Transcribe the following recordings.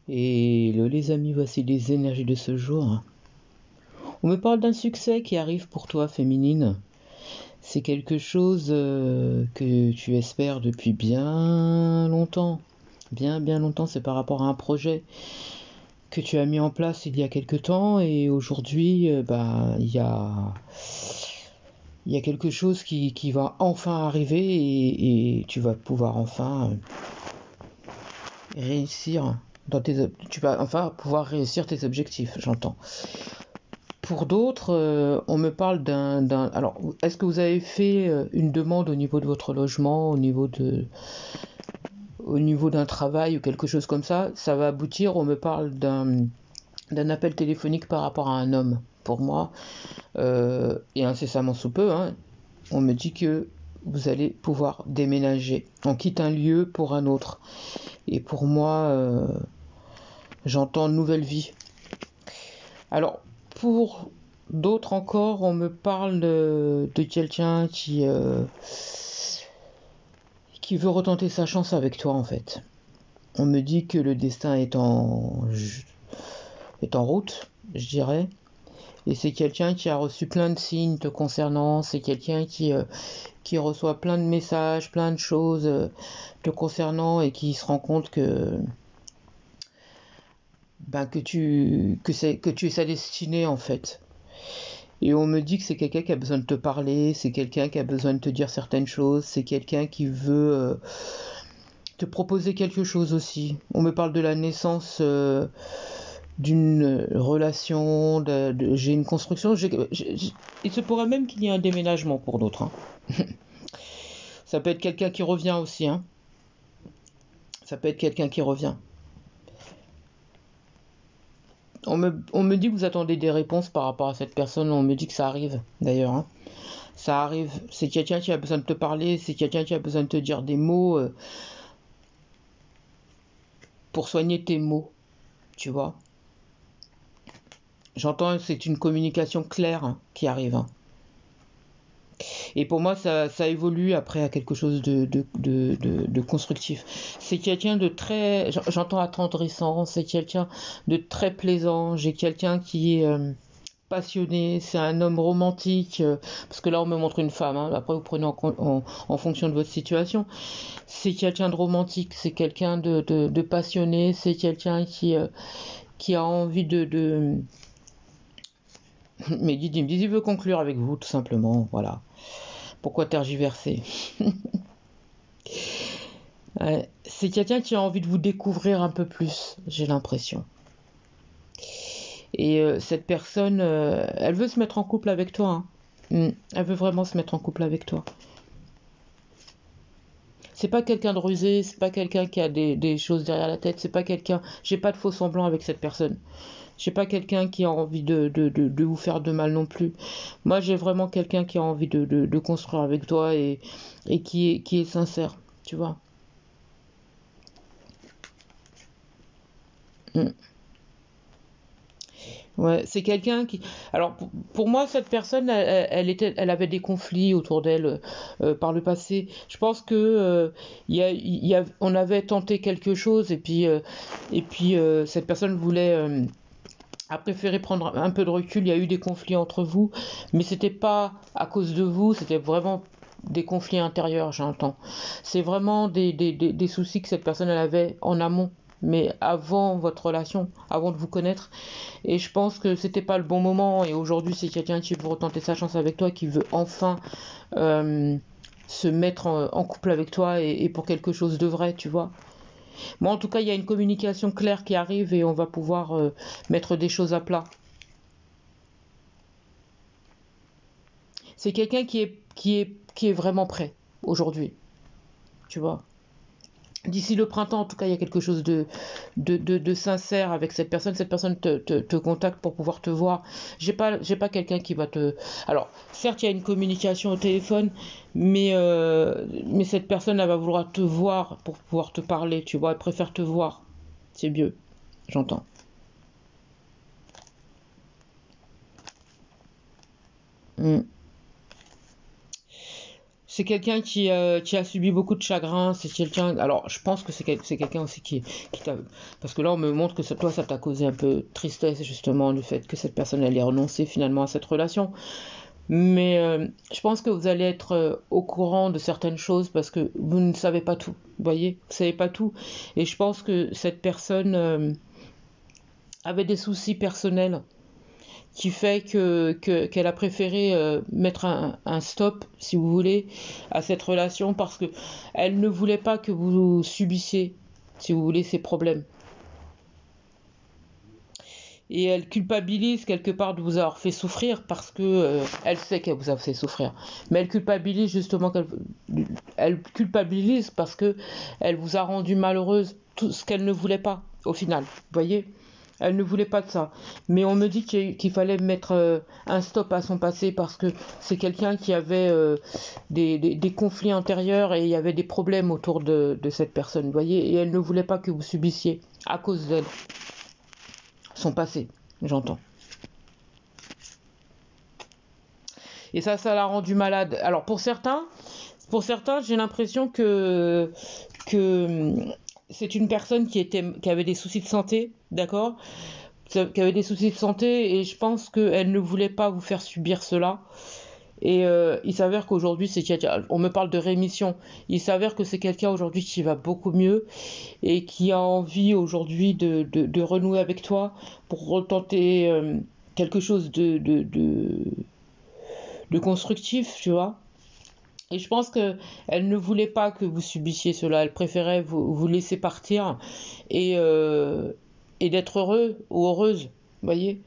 Et hello les amis, voici les énergies de ce jour. On me parle d'un succès qui arrive pour toi, féminine. C'est quelque chose que tu espères depuis bien longtemps. Bien longtemps, c'est par rapport à un projet que tu as mis en place il y a quelque temps. Et aujourd'hui, il y a quelque chose qui va enfin arriver et tu vas pouvoir enfin réussir tu vas enfin pouvoir réussir tes objectifs, j'entends. Pour d'autres, on me parle Alors, est-ce que vous avez fait une demande au niveau de votre logement, au niveau d'un travail ou quelque chose comme ça? Ça va aboutir. On me parle d'un appel téléphonique par rapport à un homme. Pour moi, et incessamment sous peu, hein, on me dit que vous allez pouvoir déménager. On quitte un lieu pour un autre. Et pour moi, j'entends nouvelle vie. Alors, pour d'autres encore, on me parle de quelqu'un qui veut retenter sa chance avec toi, en fait. On me dit que le destin est en route, je dirais. Et c'est quelqu'un qui a reçu plein de signes te concernant. C'est quelqu'un qui reçoit plein de messages, plein de choses te concernant et qui se rend compte que tu es sa destinée, en fait. Et on me dit que c'est quelqu'un qui a besoin de te parler, c'est quelqu'un qui a besoin de te dire certaines choses, c'est quelqu'un qui veut te proposer quelque chose aussi. On me parle de la naissance d'une relation, j'ai une construction. Il se pourrait même qu'il y ait un déménagement pour d'autres, hein. Ça peut être quelqu'un qui revient aussi, hein. Ça peut être quelqu'un qui revient. On me dit que vous attendez des réponses par rapport à cette personne. On me dit que ça arrive, d'ailleurs, hein. Ça arrive. C'est quelqu'un qui a besoin de te parler. C'est quelqu'un qui a besoin de te dire des mots pour soigner tes mots. Tu vois. J'entends, c'est une communication claire, hein, qui arrive, hein. Et pour moi, ça évolue après à quelque chose de constructif. C'est quelqu'un de très... J'entends attendrissant. C'est quelqu'un de très plaisant. J'ai quelqu'un qui est passionné. C'est un homme romantique. Parce que là, on me montre une femme, hein. Après, vous prenez en fonction de votre situation. C'est quelqu'un de romantique. C'est quelqu'un de passionné. C'est quelqu'un qui a envie Mais il veut conclure avec vous, tout simplement. Voilà. Pourquoi tergiverser? C'est quelqu'un qui a envie de vous découvrir un peu plus, j'ai l'impression. Et cette personne, elle veut se mettre en couple avec toi, hein. Elle veut vraiment se mettre en couple avec toi. C'est pas quelqu'un de rusé, c'est pas quelqu'un qui a des choses derrière la tête, c'est pas quelqu'un... J'ai pas de faux semblants avec cette personne. J'ai pas quelqu'un qui a envie de vous faire de mal non plus. Moi, j'ai vraiment quelqu'un qui a envie de construire avec toi et qui est sincère, tu vois. Mm. Ouais, c'est quelqu'un qui... Alors, pour moi, cette personne, elle avait des conflits autour d'elle par le passé. Je pense que on avait tenté quelque chose et puis cette personne voulait... a préféré prendre un peu de recul. Il y a eu des conflits entre vous, mais c'était pas à cause de vous, c'était vraiment des conflits intérieurs, j'entends. C'est vraiment des soucis que cette personne elle avait en amont, mais avant votre relation, avant de vous connaître. Et je pense que c'était pas le bon moment. Et aujourd'hui, c'est quelqu'un qui veut retenter sa chance avec toi, qui veut enfin euh, se mettre en couple avec toi et pour quelque chose de vrai, tu vois. Moi, en tout cas, il y a une communication claire qui arrive et on va pouvoir mettre des choses à plat. C'est quelqu'un qui est vraiment prêt aujourd'hui, tu vois. D'ici le printemps, en tout cas, il y a quelque chose de sincère avec cette personne. Cette personne te contacte pour pouvoir te voir. J'ai pas quelqu'un qui va te... Alors, certes, il y a une communication au téléphone, mais cette personne, elle va vouloir te voir pour pouvoir te parler, tu vois. Elle préfère te voir. C'est mieux, j'entends. Mm. C'est quelqu'un qui a subi beaucoup de chagrin. C'est quelqu'un. Alors, je pense que c'est quelqu'un aussi qui t'a. Parce que là, on me montre que toi, ça t'a causé un peu de tristesse, justement, le fait que cette personne allait renoncer finalement à cette relation. Mais je pense que vous allez être au courant de certaines choses parce que vous ne savez pas tout. Vous voyez, vous savez pas tout. Et je pense que cette personne avait des soucis personnels qui fait qu'elle a préféré mettre un stop, si vous voulez, à cette relation parce que elle ne voulait pas que vous subissiez, si vous voulez, ses problèmes. Et elle culpabilise quelque part de vous avoir fait souffrir parce que elle sait qu'elle vous a fait souffrir. Mais elle culpabilise justement elle culpabilise parce que elle vous a rendu malheureuse, tout ce qu'elle ne voulait pas au final. Vous voyez? Elle ne voulait pas de ça. Mais on me dit qu'il fallait mettre un stop à son passé parce que c'est quelqu'un qui avait des conflits intérieurs et il y avait des problèmes autour de cette personne. Vous voyez? Et elle ne voulait pas que vous subissiez à cause d'elle. Son passé, j'entends. Et ça l'a rendu malade. Alors pour certains, j'ai l'impression que c'est une personne qui avait des soucis de santé, d'accord, qui avait des soucis de santé, et je pense qu'elle ne voulait pas vous faire subir cela. Et il s'avère qu'aujourd'hui, on me parle de rémission. Il s'avère que c'est quelqu'un aujourd'hui qui va beaucoup mieux et qui a envie aujourd'hui de renouer avec toi pour retenter quelque chose de constructif, tu vois. Et je pense qu'elle ne voulait pas que vous subissiez cela. Elle préférait vous laisser partir et, euh, et d'être heureux ou heureuse, vous voyez.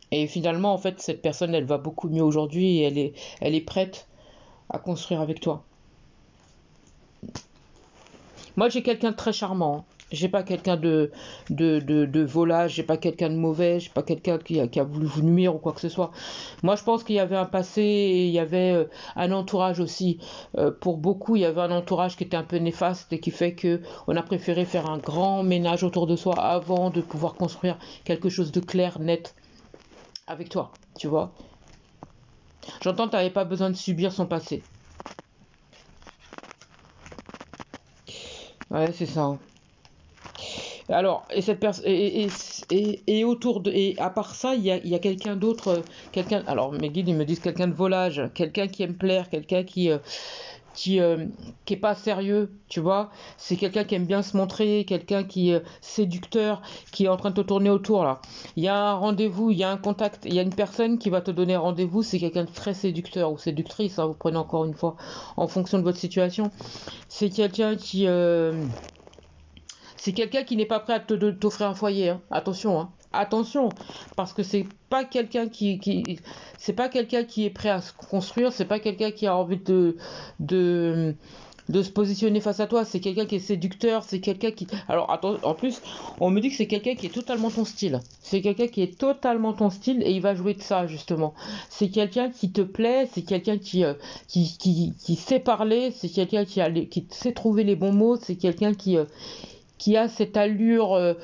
Et finalement, en fait, cette personne, elle va beaucoup mieux aujourd'hui et elle est prête à construire avec toi. Moi, j'ai quelqu'un de très charmant, hein. J'ai pas quelqu'un de volage, j'ai pas quelqu'un de mauvais, j'ai pas quelqu'un qui a voulu vous nuire ou quoi que ce soit. Moi, je pense qu'il y avait un passé et il y avait un entourage aussi. Pour beaucoup, il y avait un entourage qui était un peu néfaste et qui fait que on a préféré faire un grand ménage autour de soi avant de pouvoir construire quelque chose de clair, net avec toi, tu vois. J'entends que tu n'avais pas besoin de subir son passé. Ouais, c'est ça, hein. Alors, et cette personne et autour de et à part ça, il y a quelqu'un d'autre, quelqu'un. Alors mes guides ils me disent quelqu'un de volage, quelqu'un qui aime plaire, quelqu'un qui euh, qui est pas sérieux, tu vois. C'est quelqu'un qui aime bien se montrer, quelqu'un qui est séducteur, qui est en train de te tourner autour là. Il y a un rendez-vous, il y a un contact, il y a une personne qui va te donner rendez-vous. C'est quelqu'un de très séducteur ou séductrice, hein, vous prenez encore une fois en fonction de votre situation. C'est quelqu'un qui n'est pas prêt à t'offrir un foyer, hein. Attention, hein. Attention, parce que c'est pas quelqu'un qui est prêt à se construire, c'est pas quelqu'un qui a envie de, de se positionner face à toi. C'est quelqu'un qui est séducteur, c'est quelqu'un qui. Alors attends, en plus, on me dit que c'est quelqu'un qui est totalement ton style. C'est quelqu'un qui est totalement ton style et il va jouer de ça justement. C'est quelqu'un qui te plaît, c'est quelqu'un qui sait parler, c'est quelqu'un qui sait trouver les bons mots, c'est quelqu'un qui a cette allure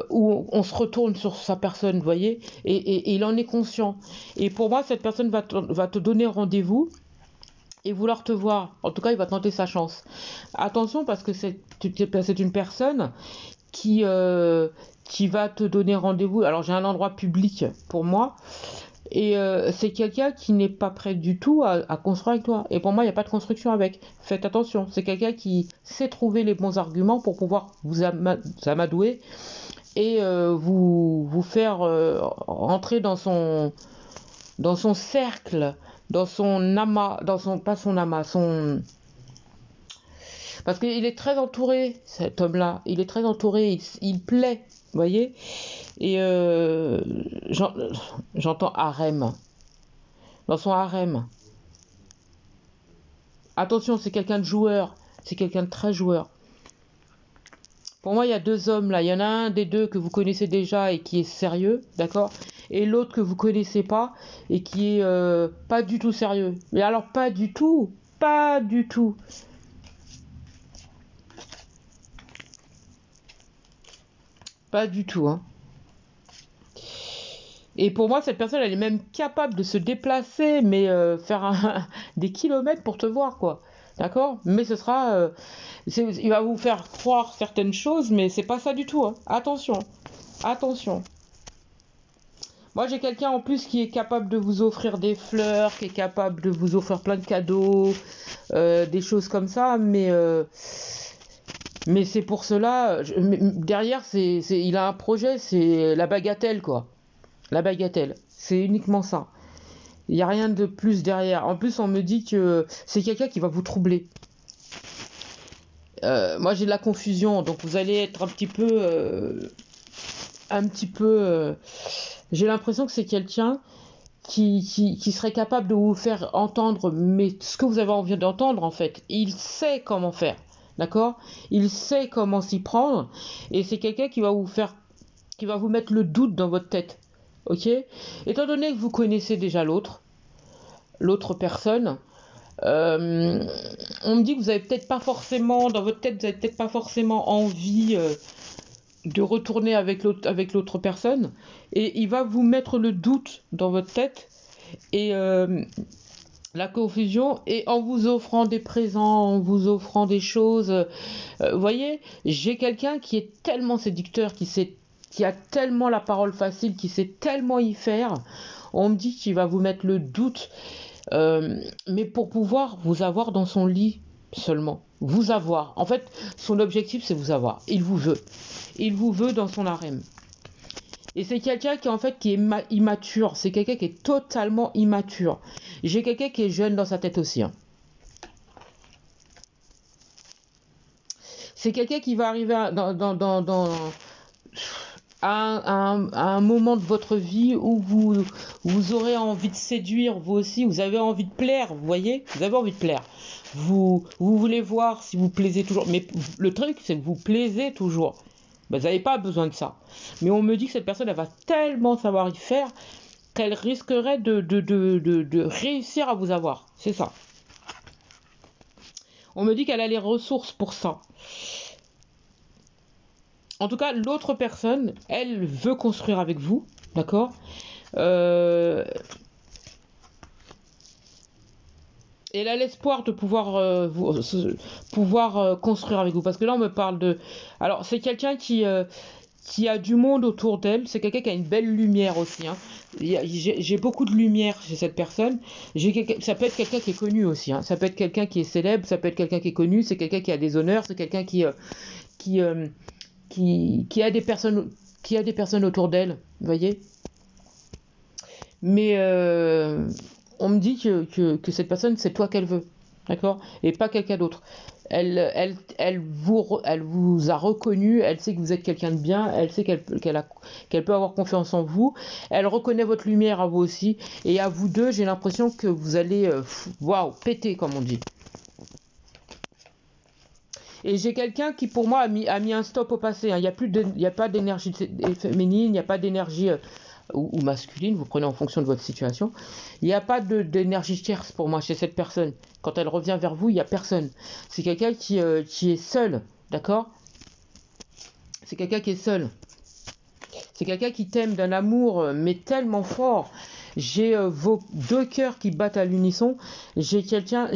où on se retourne sur sa personne, vous voyez, et il en est conscient. Et pour moi, cette personne va te donner rendez-vous et vouloir te voir. En tout cas, il va tenter sa chance. Attention, parce que c'est une personne qui, euh, qui va te donner rendez-vous. Alors, j'ai un endroit public pour moi. Et c'est quelqu'un qui n'est pas prêt du tout à construire avec toi. Et pour moi, il n'y a pas de construction avec. Faites attention. C'est quelqu'un qui sait trouver les bons arguments pour pouvoir vous amadouer et vous faire rentrer dans son cercle, dans son amas, pas son amas, parce qu'il est très entouré, cet homme-là. Il est très entouré, il plaît, vous voyez. Et j'en- j'entends harem. Dans son harem. Attention, c'est quelqu'un de joueur. C'est quelqu'un de très joueur. Pour moi, il y a deux hommes là. Il y en a un des deux que vous connaissez déjà et qui est sérieux, d'accord? Et l'autre que vous connaissez pas et qui est pas du tout sérieux. Mais alors, pas du tout. Pas du tout. Pas du tout, hein. Et pour moi, cette personne, elle est même capable de se déplacer, mais faire des kilomètres pour te voir, quoi. D'accord? Mais ce sera, il va vous faire croire certaines choses, mais c'est pas ça du tout, hein. Attention, attention. Moi, j'ai quelqu'un en plus qui est capable de vous offrir des fleurs, qui est capable de vous offrir plein de cadeaux, des choses comme ça, mais c'est pour cela, derrière, il a un projet, c'est la bagatelle, quoi. La bagatelle, c'est uniquement ça. Il n'y a rien de plus derrière. En plus, on me dit que c'est quelqu'un qui va vous troubler. Moi, j'ai de la confusion, donc vous allez être un petit peu. J'ai l'impression que c'est quelqu'un qui serait capable de vous faire entendre, mais ce que vous avez envie d'entendre, en fait. Il sait comment faire, d'accord? Il sait comment s'y prendre, et c'est quelqu'un qui va vous mettre le doute dans votre tête, ok? Étant donné que vous connaissez déjà l'autre personne. On me dit que vous avez peut-être pas forcément, dans votre tête, vous avez peut-être pas forcément envie de retourner avec l'autre personne, et il va vous mettre le doute dans votre tête et la confusion, et en vous offrant des présents, en vous offrant des choses. Vous voyez, j'ai quelqu'un qui est tellement séducteur, qui a tellement la parole facile, qui sait tellement y faire. On me dit qu'il va vous mettre le doute. Mais pour pouvoir vous avoir dans son lit seulement. Vous avoir. En fait, son objectif, c'est vous avoir. Il vous veut. Il vous veut dans son harem. Et c'est quelqu'un qui est immature. C'est quelqu'un qui est totalement immature. J'ai quelqu'un qui est jeune dans sa tête aussi. Hein. C'est quelqu'un qui va arriver à un moment de votre vie où vous aurez envie de séduire, vous aussi, vous avez envie de plaire, vous voyez? Vous avez envie de plaire. Vous voulez voir si vous plaisez toujours. Mais le truc, c'est que vous plaisez toujours. Ben, vous n'avez pas besoin de ça. Mais on me dit que cette personne, elle va tellement savoir y faire qu'elle risquerait de réussir à vous avoir. C'est ça. On me dit qu'elle a les ressources pour ça. En tout cas, l'autre personne, elle veut construire avec vous, d'accord? Elle a l'espoir de pouvoir construire avec vous. Parce que là, on me parle de... Alors, c'est quelqu'un qui a du monde autour d'elle. C'est quelqu'un qui a une belle lumière aussi. Hein. J'ai beaucoup de lumière chez cette personne. Ça peut être quelqu'un qui est connu aussi. Hein. Ça peut être quelqu'un qui est célèbre. Ça peut être quelqu'un qui est connu. C'est quelqu'un qui a des honneurs. C'est quelqu'un qui a des personnes autour d'elle, vous voyez. Mais on me dit que cette personne, c'est toi qu'elle veut, d'accord, et pas quelqu'un d'autre. Elle vous a reconnu, elle sait que vous êtes quelqu'un de bien, elle sait qu'elle peut avoir confiance en vous, elle reconnaît votre lumière à vous aussi, et à vous deux, j'ai l'impression que vous allez, waouh, péter, comme on dit. Et j'ai quelqu'un qui, pour moi, a mis un stop au passé. Hein. Il n'y a pas d'énergie féminine, il n'y a pas d'énergie ou masculine, vous prenez en fonction de votre situation. Il n'y a pas d'énergie tierce pour moi chez cette personne. Quand elle revient vers vous, il n'y a personne. C'est quelqu'un qui est seul, d'accord? C'est quelqu'un qui est seul. C'est quelqu'un qui t'aime d'un amour, mais tellement fort. J'ai vos deux cœurs qui battent à l'unisson. J'ai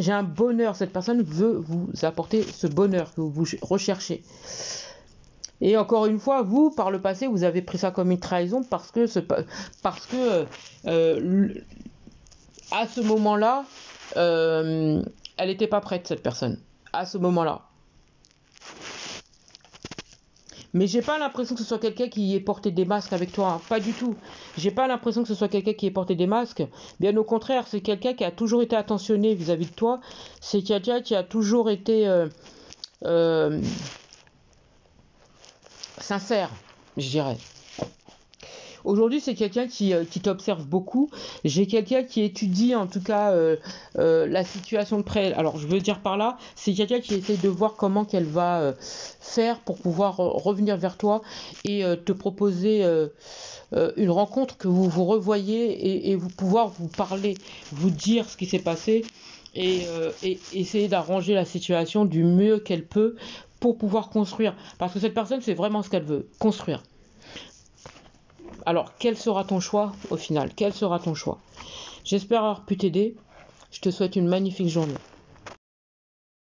un bonheur. Cette personne veut vous apporter ce bonheur que vous recherchez. Et encore une fois, vous, par le passé, vous avez pris ça comme une trahison parce que à ce moment-là, elle n'était pas prête, cette personne. À ce moment-là. Mais j'ai pas l'impression que ce soit quelqu'un qui ait porté des masques avec toi, hein. Pas du tout. J'ai pas l'impression que ce soit quelqu'un qui ait porté des masques. Bien au contraire, c'est quelqu'un qui a toujours été attentionné vis-à-vis de toi. C'est quelqu'un qui a toujours été sincère, je dirais. Aujourd'hui, c'est quelqu'un qui t'observe beaucoup. J'ai quelqu'un qui étudie en tout cas la situation de près. Alors, je veux dire par là, c'est quelqu'un qui essaie de voir comment qu'elle va faire pour pouvoir revenir vers toi et te proposer une rencontre, que vous vous revoyez et vous pouvoir vous parler, vous dire ce qui s'est passé et essayer d'arranger la situation du mieux qu'elle peut pour pouvoir construire. Parce que cette personne, c'est vraiment ce qu'elle veut, construire. Alors, quel sera ton choix au final? Quel sera ton choix? J'espère avoir pu t'aider. Je te souhaite une magnifique journée.